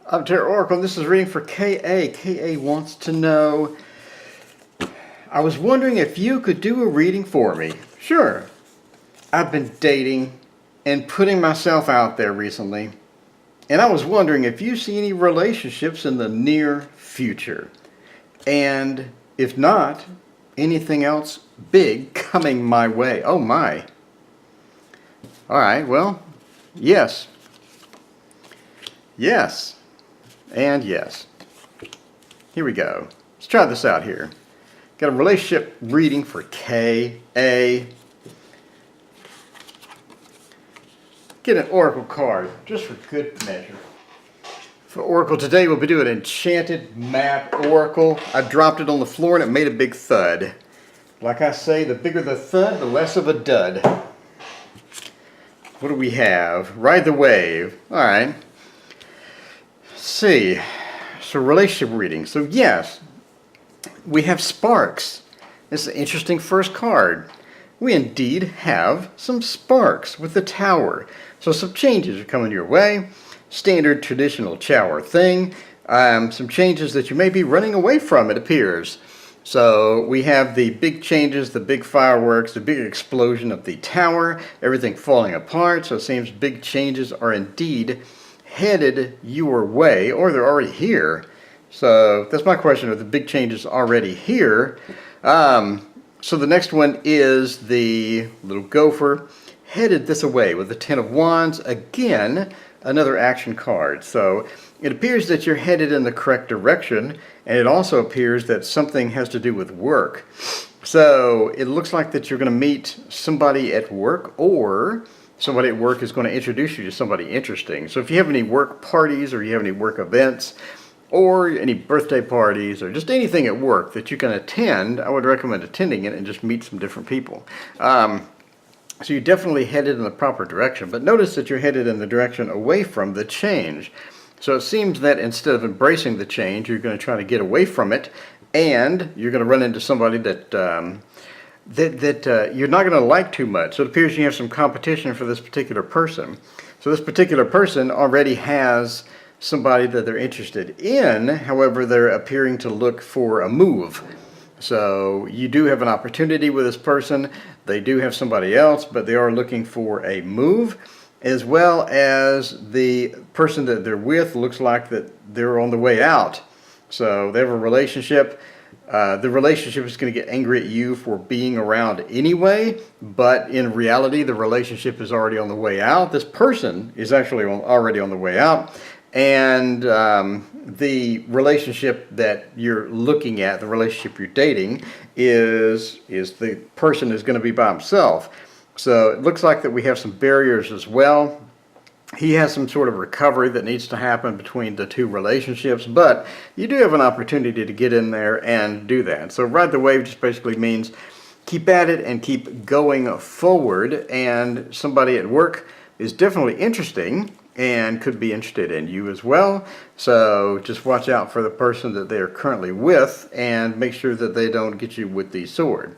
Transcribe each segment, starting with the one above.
I'm Tarot Oracle, and this is reading for KA. KA wants to know, I was wondering if you could do a reading for me. Sure. I've been dating and putting myself out there recently, and I was wondering if you see any relationships in the near future. And if not, anything else big coming my way. Oh my. Alright, well, yes. Yes. And yes. Here we go. Let's try this out here. Got a relationship reading for K.A. Get an oracle card, just for good measure. For oracle today, we'll be doing Enchanted Map Oracle. I dropped it on the floor and it made a big thud. Like I say, the bigger the thud, the less of a dud. What do we have? Ride the wave. Alright. Let's see. So relationship reading. So yes, we have sparks. This is an interesting first card. We indeed have some sparks with the tower. So some changes are coming your way. Standard traditional tower thing. Some changes that you may be running away from, it appears. So we have the big changes, the big fireworks, the big explosion of the tower, everything falling apart. So it seems big changes are indeed headed your way, or they're already here. So that's my question, are the big changes already here? So the next one is the little gopher headed this way with the Ten of Wands. Again, another action card. So it appears that you're headed in the correct direction, and it also appears that something has to do with work. So it looks like that you're going to meet somebody at work, or somebody at work is going to introduce you to somebody interesting. So if you have any work parties, or you have any work events, or any birthday parties, or just anything at work that you can attend, I would recommend attending it and just meet some different people. So you're definitely headed in the proper direction, but notice that you're headed in the direction away from the change. So it seems that instead of embracing the change, you're going to try to get away from it, and you're going to run into somebody that you're not going to like too much. So it appears you have some competition for this particular person. So this particular person already has somebody that they're interested in, however, they're appearing to look for a move. So you do have an opportunity with this person. They do have somebody else, but they are looking for a move, as well as the person that they're with looks like that they're on the way out. So they have a relationship. The relationship is going to get angry at you for being around anyway, but in reality, the relationship is already on the way out. This person is actually already on the way out. And the relationship that you're looking at, the relationship you're dating, is the person is going to be by himself. So it looks like that we have some barriers as well. He has some sort of recovery that needs to happen between the two relationships, but you do have an opportunity to get in there and do that. So ride the wave just basically means keep at it and keep going forward, and somebody at work is definitely interesting and could be interested in you as well. So just watch out for the person that they are currently with and make sure that they don't get you with the sword.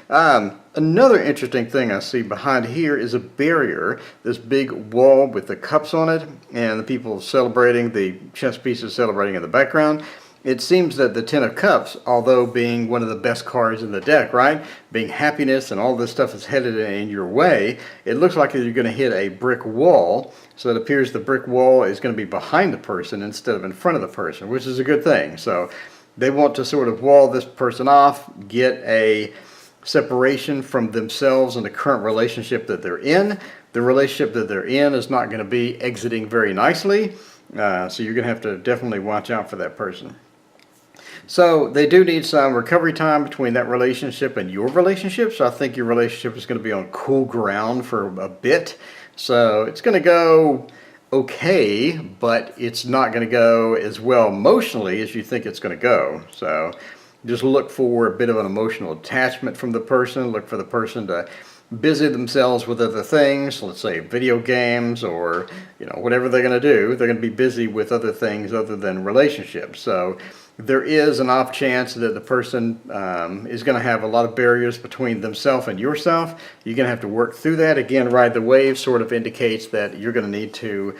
Another interesting thing I see behind here is a barrier, this big wall with the cups on it and the people celebrating, the chess pieces celebrating in the background. It seems that the Ten of Cups, although being one of the best cards in the deck, right, being happiness and all this stuff is headed in your way, it looks like you're going to hit a brick wall. So it appears the brick wall is going to be behind the person instead of in front of the person, which is a good thing. So they want to sort of wall this person off, get a separation from themselves and the current relationship that they're in. The relationship that they're in is not going to be exiting very nicely. So you're going to have to definitely watch out for that person. So they do need some recovery time between that relationship and your relationship. So I think your relationship is going to be on cool ground for a bit. So it's going to go okay, but it's not going to go as well emotionally as you think it's going to go. So just look for a bit of an emotional attachment from the person. Look for the person to busy themselves with other things, let's say video games, or whatever they're going to do. They're going to be busy with other things other than relationships. So there is an off chance that the person is going to have a lot of barriers between themselves and yourself. You're going to have to work through that. Again, ride the wave sort of indicates that you're going to need to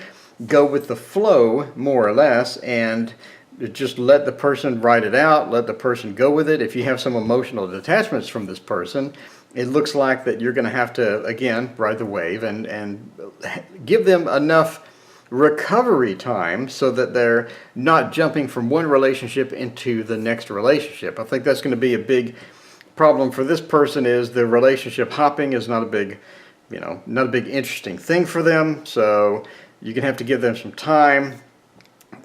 go with the flow more or less and just let the person write it out, let the person go with it. If you have some emotional detachments from this person, it looks like that you're going to have to, again, ride the wave and give them enough recovery time so that they're not jumping from one relationship into the next relationship. I think that's going to be a big problem for this person. Is the relationship hopping is not a big, not a big interesting thing for them. So you're going to have to give them some time.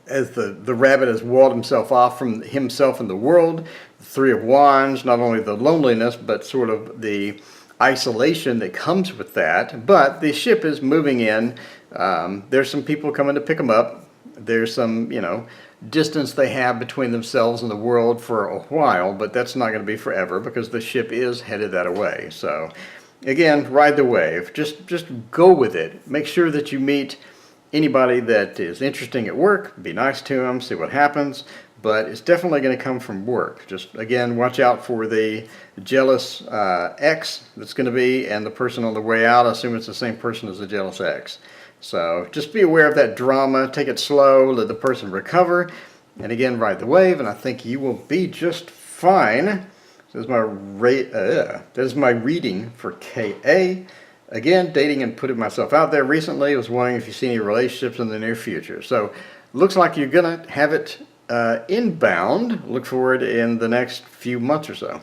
As the rabbit has walled himself off from himself and the world, the Three of Wands, not only the loneliness, but sort of the isolation that comes with that. But the ship is moving in. There's some people coming to pick them up. There's some, distance they have between themselves and the world for a while, but that's not going to be forever because the ship is headed that way. So again, ride the wave. Just go with it. Make sure that you meet anybody that is interesting at work. Be nice to them, see what happens, but it's definitely going to come from work. Just again, watch out for the jealous ex that's going to be, and the person on the way out. I assume it's the same person as the jealous ex. So just be aware of that drama. Take it slow, let the person recover, and again, ride the wave, and I think you will be just fine. So that is my reading for KA. Again, dating and putting myself out there recently. I was wondering if you see any relationships in the near future. So looks like you're going to have it inbound. Look forward in the next few months or so.